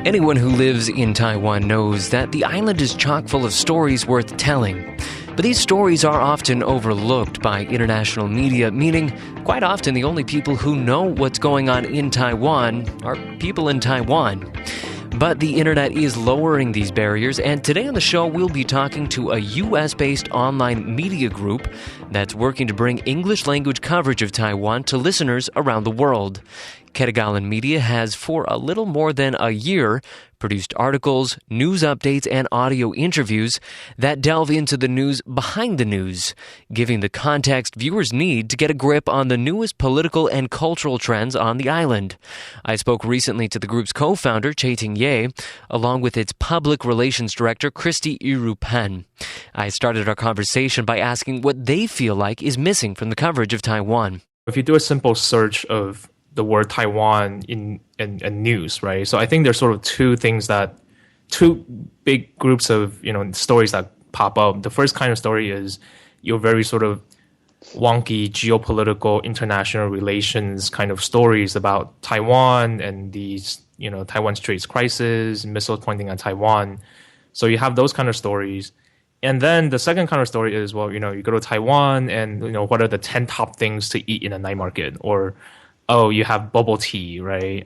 Anyone who lives in Taiwan knows that the island is chock full of stories worth telling. But these stories are often overlooked by international media, meaning quite often the only people who know what's going on in Taiwan are people in Taiwan. But the internet is lowering these barriers, and today on the show we'll be talking to a US-based online media group that's working to bring English language coverage of Taiwan to listeners around the world. Ketagalan Media has, for a little more than a year, produced articles, news updates, and audio interviews that delve into the news behind the news, giving the context viewers need to get a grip on the newest political and cultural trends on the island. I spoke recently to the group's co-founder, Chaiting Ye, along with its public relations director, Christy Irupan. I started our conversation by asking what they feel like is missing from the coverage of Taiwan. If you do a simple search of the word Taiwan in news, right? So I think there's sort of two big groups of, stories that pop up. The first kind of story is your very sort of wonky geopolitical international relations kind of stories about Taiwan and these, Taiwan Straits crisis, missiles pointing at Taiwan. So you have those kind of stories. And then the second kind of story is, you go to Taiwan and, what are the 10 top things to eat in a night market? Or you have bubble tea, right?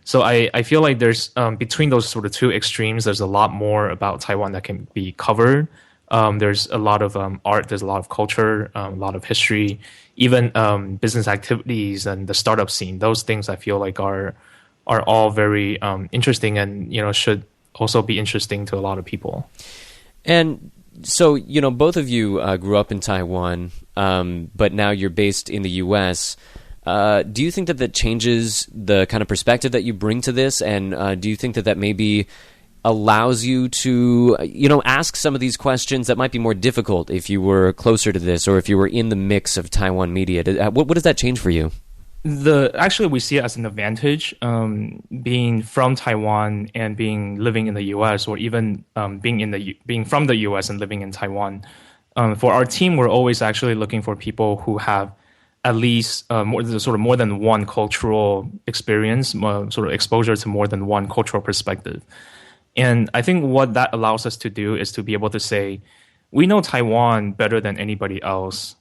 So I feel like there's, between those sort of two extremes, there's a lot more about Taiwan that can be covered. There's a lot of art, there's a lot of culture, a lot of history, even business activities and the startup scene. Those things I feel like are all very interesting and, should also be interesting to a lot of people. And so, both of you grew up in Taiwan, but now you're based in the U.S., do you think that changes the kind of perspective that you bring to this? And do you think that maybe allows you to, ask some of these questions that might be more difficult if you were closer to this or if you were in the mix of Taiwan media? What does that change for you? Actually, we see it as an advantage, being from Taiwan and living in the U.S. or even being from the U.S. and living in Taiwan. For our team, we're always actually looking for people who have at least more than one cultural experience, sort of exposure to more than one cultural perspective. And I think what that allows us to do is to be able to say, we know Taiwan better than anybody else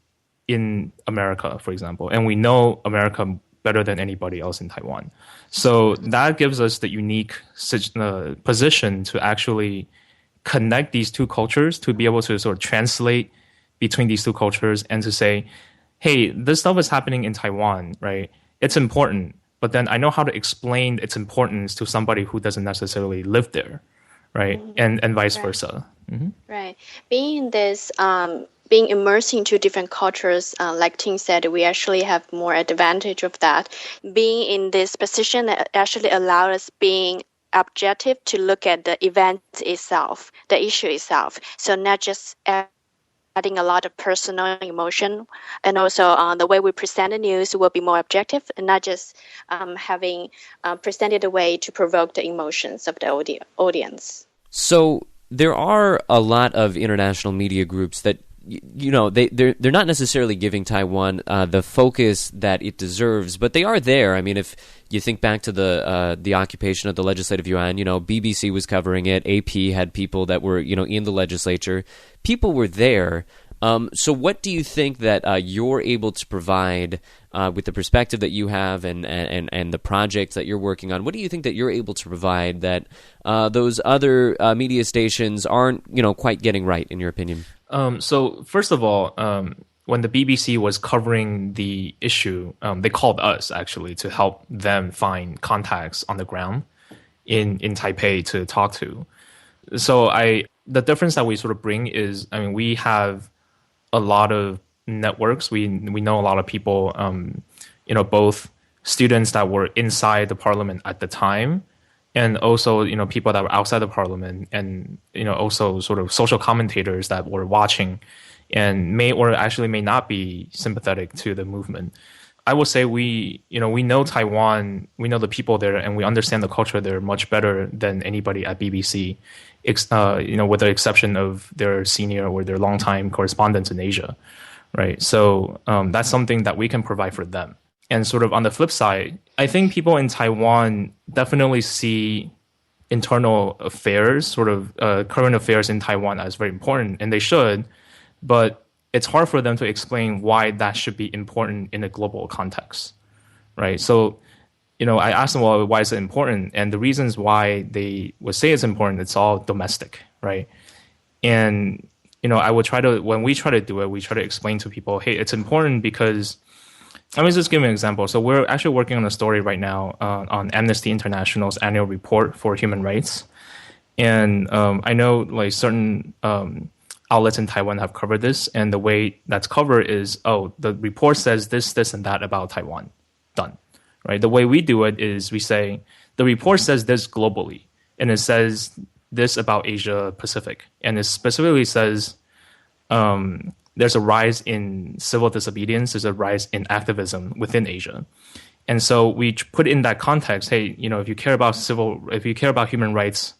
in America, for example, and we know America better than anybody else in Taiwan. So that gives us the unique position to actually connect these two cultures, to be able to sort of translate between these two cultures and to say, hey, this stuff is happening in Taiwan, right? It's important, but then I know how to explain its importance to somebody who doesn't necessarily live there, right? Mm-hmm. And vice versa. Mm-hmm. Right. Being immersed into different cultures, like Ting said, we actually have more advantage of that. Being in this position actually allows us being objective to look at the event itself, the issue itself. So not just adding a lot of personal emotion, and also the way we present the news will be more objective and not just having presented a way to provoke the emotions of the audience. So there are a lot of international media groups that they're not necessarily giving Taiwan the focus that it deserves, but they are there. I mean, if you think back to the occupation of the Legislative Yuan, BBC was covering it. AP had people that were in the legislature. People were there. So what do you think that you're able to provide with the perspective that you have and the projects that you're working on? What do you think that you're able to provide that those other media stations aren't quite getting right, in your opinion? So first of all, when the BBC was covering the issue, they called us actually to help them find contacts on the ground in Taipei to talk to. So the difference that we sort of bring is, we have a lot of networks. We know a lot of people, both students that were inside the parliament at the time, and also, people that were outside the parliament, and, also sort of social commentators that were watching and may not be sympathetic to the movement. I would say we know Taiwan, we know the people there, and we understand the culture there much better than anybody at BBC, with the exception of their senior or their longtime correspondents in Asia, right? So that's something that we can provide for them. And sort of on the flip side, I think people in Taiwan definitely see internal affairs, sort of current affairs in Taiwan as very important, and they should, but it's hard for them to explain why that should be important in a global context, right? So, I asked them, well, why is it important? And the reasons why they would say it's important, it's all domestic, right? And, I would when we try to do it, we try to explain to people, hey, it's important because, let me just give an example. So we're actually working on a story right now on Amnesty International's annual report for human rights. And I know like certain outlets in Taiwan have covered this. And the way that's covered is, the report says this, this, and that about Taiwan. Done. Right? The way we do it is we say, the report says this globally. And it says this about Asia Pacific. And it specifically says there's a rise in civil disobedience, there's a rise in activism within Asia. And so we put in that context, hey, if you care about human rights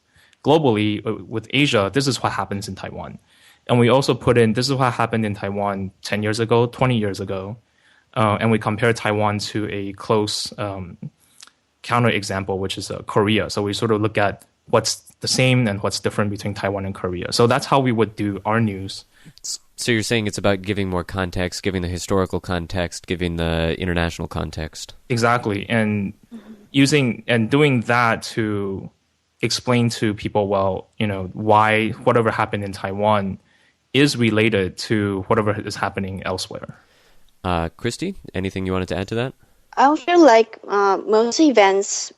globally with Asia, this is what happens in Taiwan. And we also put in, this is what happened in Taiwan 10 years ago, 20 years ago. And we compare Taiwan to a close counterexample, which is Korea. So we sort of look at what's the same and what's different between Taiwan and Korea. So that's how we would do our news. So you're saying it's about giving more context, giving the historical context, giving the international context. Exactly. And doing that to explain to people, why whatever happened in Taiwan is related to whatever is happening elsewhere. Christy, anything you wanted to add to that? I feel like most events,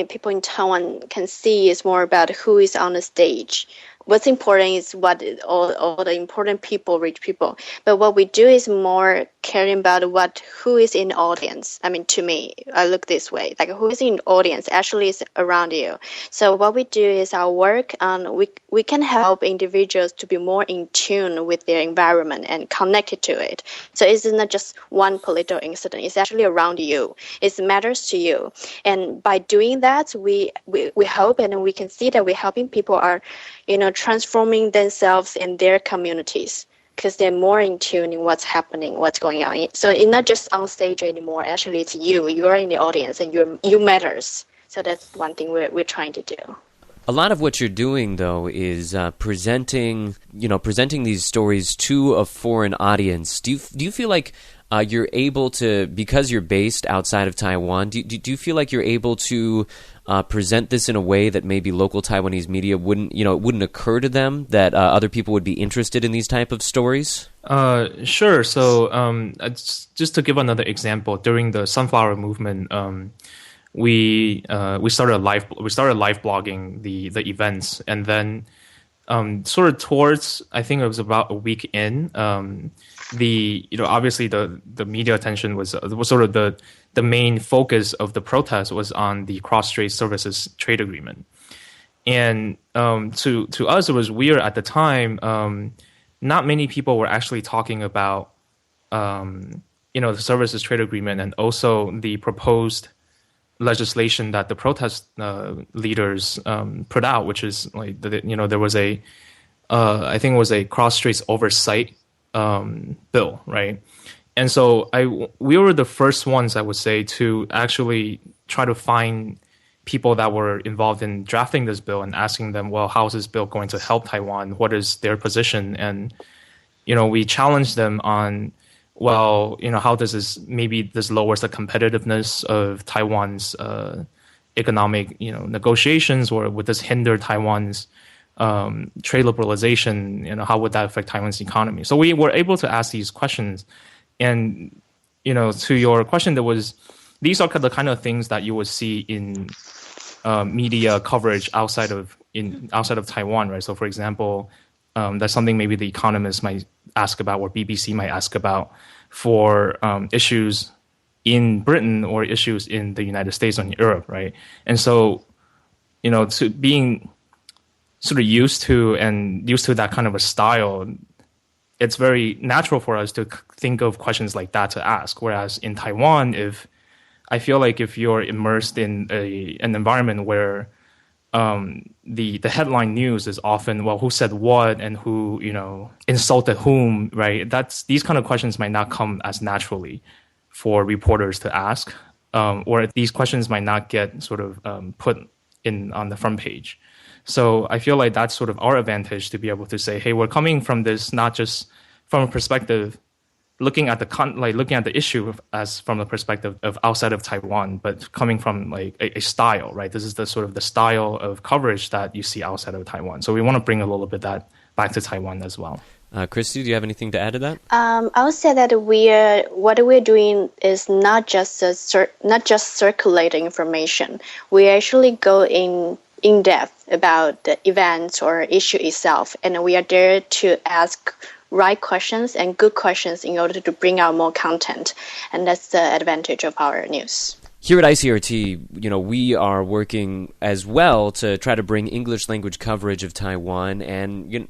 people in Taiwan can see is more about who is on the stage. What's important is what all the important people reach people. But what we do is more caring about who is in the audience. To me, I look this way, like who is in the audience actually is around you. So what we do is our work, we can help individuals to be more in tune with their environment and connected to it. So it's not just one political incident. It's actually around you. It matters to you. And by doing that, we hope and we can see that we're helping people are, transforming themselves in their communities because they're more in tune in what's happening, what's going on. So it's not just on stage anymore. Actually, it's you. You're in the audience and you matters. So that's one thing we're trying to do. A lot of what you're doing, though, is presenting these stories to a foreign audience. Do you feel like you're able to, because you're based outside of Taiwan, do you feel like you're able to present this in a way that maybe local Taiwanese media wouldn't occur to them, that other people would be interested in these type of stories? Sure. So just to give another example, during the Sunflower Movement, we started live blogging the events, and then sort of towards, I think it was about a week in, obviously the media attention was sort of the main focus of the protest was on the cross-strait services trade agreement. And to us, it was weird at the time. Not many people were actually talking about the services trade agreement and also the proposed legislation that the protest leaders put out, which is like there was I think it was a cross-strait oversight bill, right? And so we were the first ones, I would say, to actually try to find people that were involved in drafting this bill and asking them, well, how is this bill going to help Taiwan? What is their position? And we challenged them on, well, how does this lowers the competitiveness of Taiwan's economic, negotiations, or would this hinder Taiwan's trade liberalization? How would that affect Taiwan's economy? So we were able to ask these questions, and to your question, these are the kind of things that you would see in media coverage outside of Taiwan, right? So, for example, that's something maybe The Economist might ask about, or BBC might ask about, for issues in Britain or issues in the United States or in Europe, right? And so, to being sort of used to that kind of a style, it's very natural for us to think of questions like that to ask. Whereas in Taiwan, I feel like if you're immersed in an environment where the headline news is often, well, who said what and who insulted whom, right? These kind of questions might not come as naturally for reporters to ask, or these questions might not get sort of put on the front page. So I feel like that's sort of our advantage to be able to say, hey, we're coming from this not just from a perspective looking at the issue as from the perspective of outside of Taiwan, but coming from like a style, right? This is the sort of the style of coverage that you see outside of Taiwan. So we want to bring a little bit that back to Taiwan as well. Christy, do you have anything to add to that? I would say that what we're doing is not just circulating information. We actually go in depth about the events or issue itself, and we are there to ask right questions and good questions in order to bring out more content, and that's the advantage of our news. Here at ICRT, we are working as well to try to bring English language coverage of Taiwan, and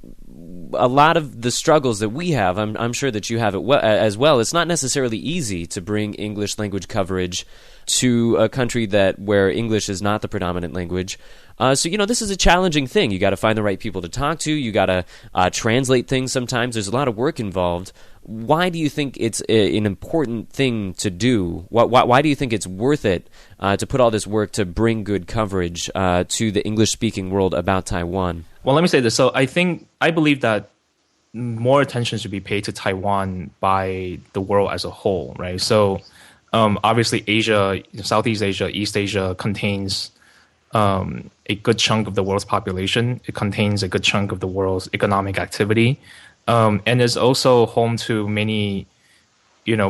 a lot of the struggles that we have, I'm sure that you have it as well. It's not necessarily easy to bring English language coverage to a country where English is not the predominant language. So this is a challenging thing. You got to find the right people to talk to. You got to translate things sometimes. There's a lot of work involved. Why do you think it's an important thing to do? Why do you think it's worth it to put all this work to bring good coverage to the English-speaking world about Taiwan? Well, let me say this. So I believe that more attention should be paid to Taiwan by the world as a whole, right? So obviously Asia, Southeast Asia, East Asia contains a good chunk of the world's population. It contains a good chunk of the world's economic activity. And is also home to many,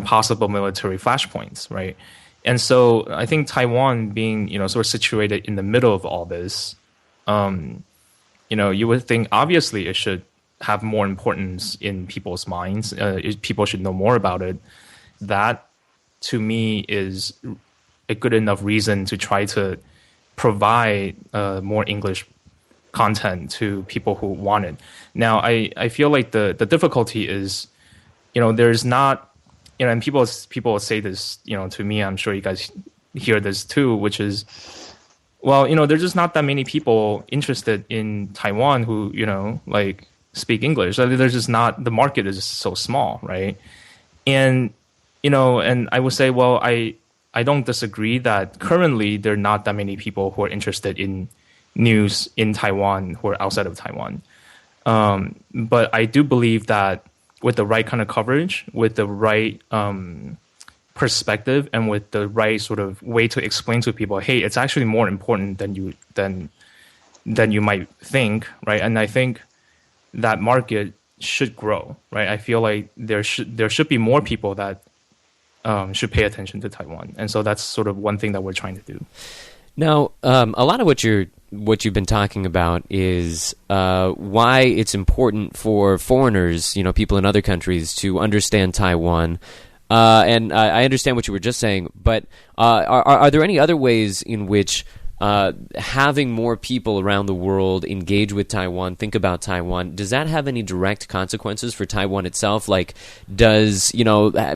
possible military flashpoints, right? And so I think Taiwan being, sort of situated in the middle of all this, you would think obviously it should have more importance in people's minds. People should know more about it. That, to me, is a good enough reason to try to provide more English content to people who want it. Now, I feel like the difficulty is, there's not, and people say this, to me, I'm sure you guys hear this too, which is, well, there's just not that many people interested in Taiwan who, speak English. There's just not, the market is so small, right? And, and I would say, well, I don't disagree that currently there are not that many people who are interested in news in Taiwan who are outside of Taiwan. But I do believe that with the right kind of coverage, with the right perspective, and with the right sort of way to explain to people, hey, it's actually more important than you might think, right? And I think that market should grow, right? I feel like there should be more people that should pay attention to Taiwan, and so that's sort of one thing that we're trying to do. Now, a lot of what you've been talking about is why it's important for foreigners, people in other countries, to understand Taiwan. And I understand what you were just saying, but are there any other ways in which having more people around the world engage with Taiwan, think about Taiwan, does that have any direct consequences for Taiwan itself? Like, does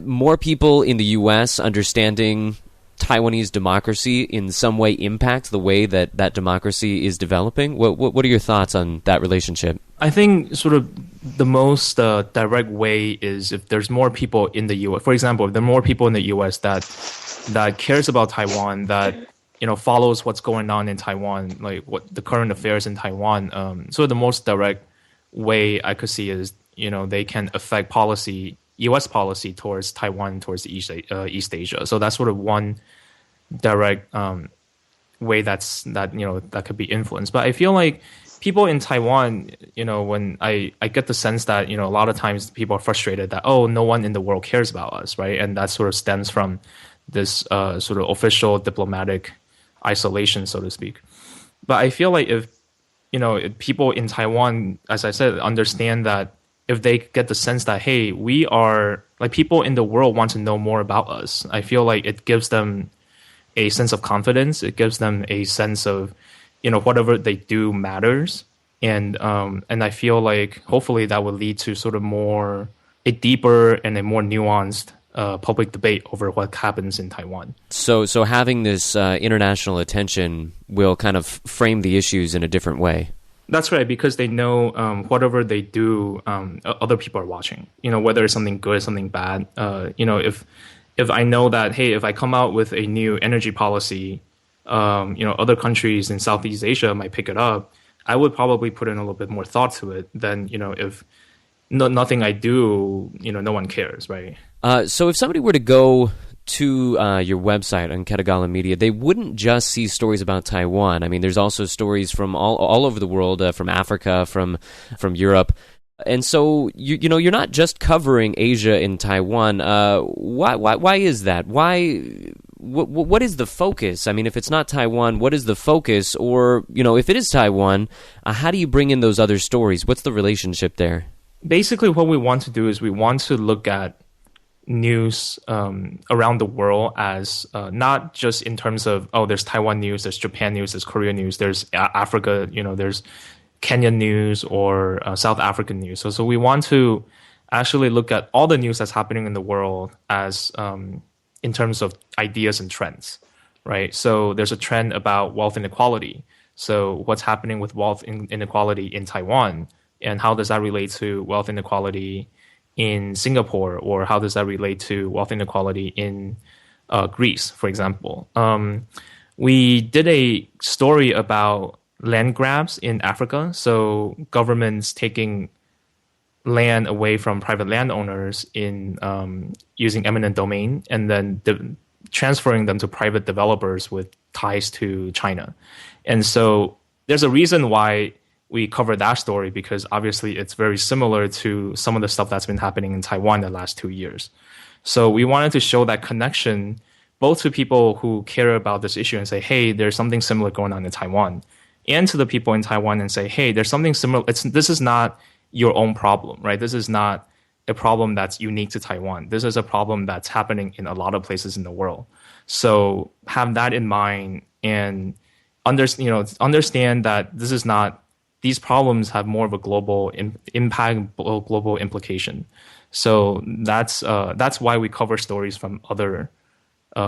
more people in the U.S. understanding Taiwanese democracy in some way impact the way that democracy is developing? What are your thoughts on that relationship? I think sort of the most direct way is if there's more people in the U.S. For example, if there are more people in the U.S. that cares about Taiwan, that follows what's going on in Taiwan, like what the current affairs in Taiwan. So the most direct way I could see is they can affect policy, U.S. policy towards Taiwan, towards East Asia. So that's sort of one direct way that could be influenced. But I feel like people in Taiwan, when I get the sense that a lot of times people are frustrated that no one in the world cares about us, right? And that sort of stems from this sort of official diplomatic isolation, so to speak. But I feel like if people in Taiwan, as I said, understand that, if they get the sense that, hey, we are, like, people in the world want to know more about us, I feel like it gives them a sense of confidence. It gives them a sense of, whatever they do matters. And I feel like hopefully that will lead to sort of a deeper and a more nuanced public debate over what happens in Taiwan. So having this international attention will kind of frame the issues in a different way. That's right, because they know whatever they do, other people are watching. Whether it's something good, something bad. If I know that, hey, if I come out with a new energy policy, other countries in Southeast Asia might pick it up, I would probably put in a little bit more thought to it than, if nothing I do, no one cares, right? So if somebody were to go to your website on Ketagalan Media, they wouldn't just see stories about Taiwan. I mean, there's also stories from all over the world, from Africa, from Europe. And so you're not just covering Asia and Taiwan. Why is that? What is the focus? I mean, if it's not Taiwan, what is the focus? Or if it is Taiwan, how do you bring in those other stories? What's the relationship there? Basically, what we want to do is we want to look at news around the world as not just in terms of, there's Taiwan news, there's Japan news, there's Korea news, there's Africa, there's Kenyan news or South African news. So we want to actually look at all the news that's happening in the world as in terms of ideas and trends, right? So there's a trend about wealth inequality. So what's happening with wealth inequality in Taiwan, and how does that relate to wealth inequality in Singapore, or how does that relate to wealth inequality in Greece, for example? We did a story about land grabs in Africa. So governments taking land away from private landowners in using eminent domain, and then transferring them to private developers with ties to China. And so there's a reason why we covered that story, because obviously it's very similar to some of the stuff that's been happening in Taiwan the last 2 years. So we wanted to show that connection both to people who care about this issue and say, hey, there's something similar going on in Taiwan, and to the people in Taiwan and say, hey, there's something similar. This is not your own problem, right? This is not a problem that's unique to Taiwan. This is a problem that's happening in a lot of places in the world. So have that in mind and understand that this is not, these problems have more of a global impact, global implication. So that's why we cover stories from other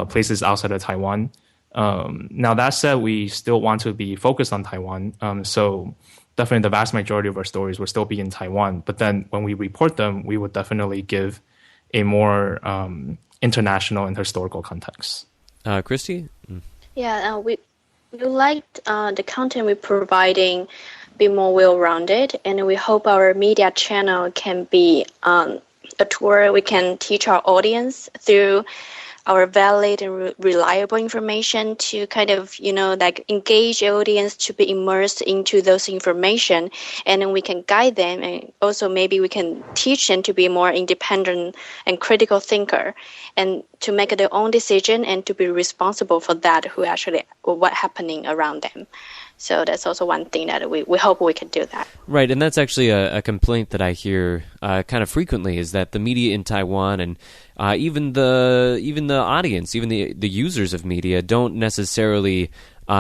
places outside of Taiwan. Now, that said, we still want to be focused on Taiwan. So definitely the vast majority of our stories will still be in Taiwan. But then when we report them, we would definitely give a more international and historical context. Christy? Yeah, we liked the content we're providing be more well-rounded, and we hope our media channel can be a tool we can teach our audience through our valid and reliable information to kind of, engage the audience to be immersed into those information, and then we can guide them, and also maybe we can teach them to be more independent and critical thinker, and to make their own decision and to be responsible for that what's happening around them. So that's also one thing that we hope we can do that. Right, and that's actually a complaint that I hear kind of frequently, is that the media in Taiwan and even the audience, even the users of media, don't necessarily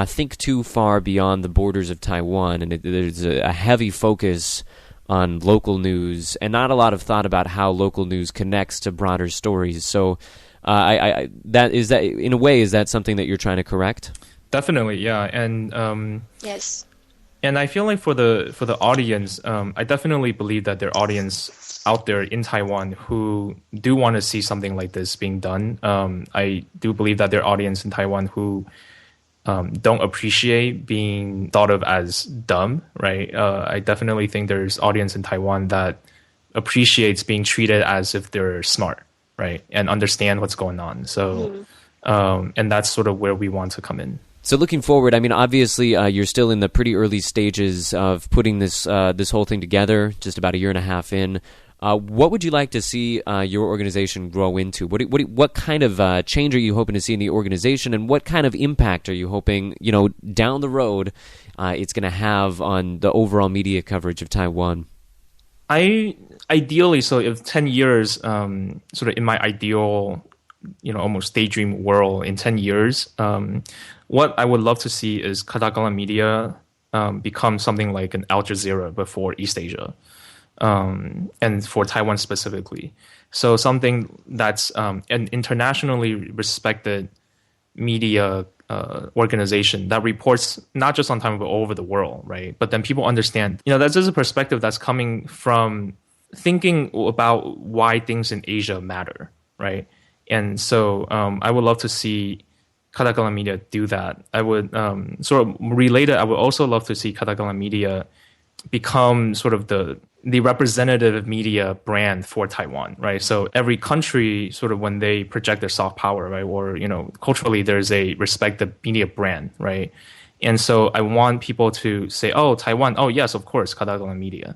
think too far beyond the borders of Taiwan, and there's a heavy focus on local news and not a lot of thought about how local news connects to broader stories. So, in a way, is that something that you're trying to correct? Definitely, yeah, and yes, and I feel like for the audience, I definitely believe that there are audience out there in Taiwan who do want to see something like this being done. I do believe that there are audience in Taiwan who don't appreciate being thought of as dumb, right? I definitely think there's audience in Taiwan that appreciates being treated as if they're smart, right, and understand what's going on. So, and that's sort of where we want to come in. So looking forward, I mean, obviously, you're still in the pretty early stages of putting this whole thing together, just about a year and a half in. What would you like to see your organization grow into? What kind of change are you hoping to see in the organization, and what kind of impact are you hoping, down the road, it's going to have on the overall media coverage of Taiwan? Ideally, so if 10 years, sort of in my ideal, almost daydream world, in 10 years, what I would love to see is Ketagalan Media become something like an Al Jazeera but for East Asia, and for Taiwan specifically. So something that's an internationally respected media organization that reports not just on Taiwan but all over the world, right? But then people understand, that's just a perspective that's coming from thinking about why things in Asia matter, right? And so I would love to see Ketagalan Media do that. I would sort of related. I would also love to see Ketagalan Media become sort of the representative media brand for Taiwan, right? So every country sort of when they project their soft power, right, or culturally there's a respected media brand, right? And so I want people to say, oh, Taiwan, oh yes, of course, Ketagalan Media.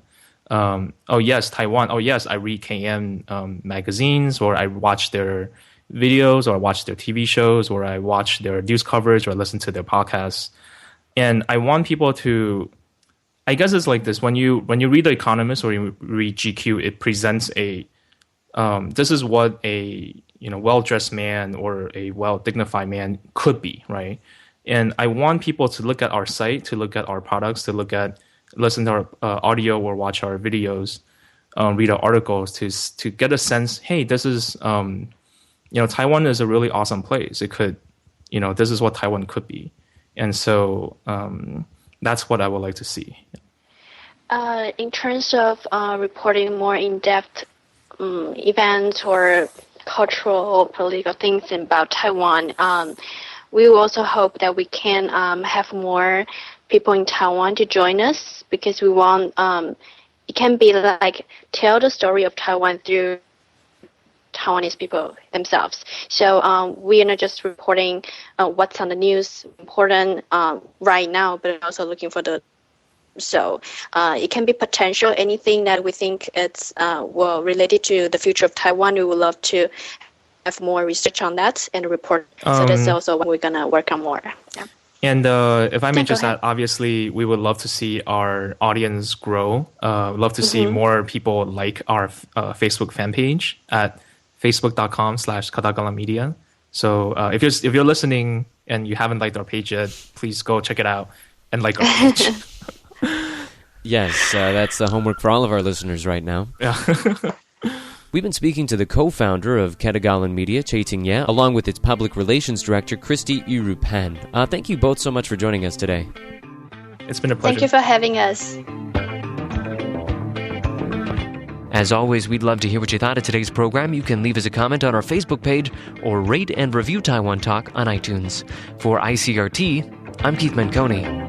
Oh yes, Taiwan, oh yes, I read KM magazines, or I watch their videos, or I watch their TV shows, or I watch their news coverage, or listen to their podcasts. And I want people to, I guess it's like this: when you read The Economist or you read GQ, it presents this is what a well-dressed man or a well-dignified man could be, right? And I want people to look at our site, to look at our products, to listen to our audio or watch our videos, read our articles, to get a sense. Hey, this is Taiwan is a really awesome place. It could, this is what Taiwan could be, and so. That's what I would like to see. In terms of reporting more in-depth events or cultural, political things about Taiwan, we also hope that we can have more people in Taiwan to join us, because we want it can be like tell the story of Taiwan through Taiwanese people themselves. So we are not just reporting what's on the news important right now, but also looking for so it can be potential, anything that we think it's related to the future of Taiwan. We would love to have more research on that and report. So that's also what we're going to work on more. Yeah. And if I may just add, obviously, we would love to see our audience grow. Love to see more people like our Facebook fan page at facebook.com/Ketagalan Media. So if you're listening and you haven't liked our page yet, please go check it out and like our page. Yes, that's the homework for all of our listeners right now. Yeah. We've been speaking to the co-founder of Ketagalan Media, Chaiting Ye, along with its public relations director, Christy Yurupan. Thank you both so much for joining us today. It's been a pleasure. Thank you for having us. As always, we'd love to hear what you thought of today's program. You can leave us a comment on our Facebook page or rate and review Taiwan Talk on iTunes. For ICRT, I'm Keith Manconi.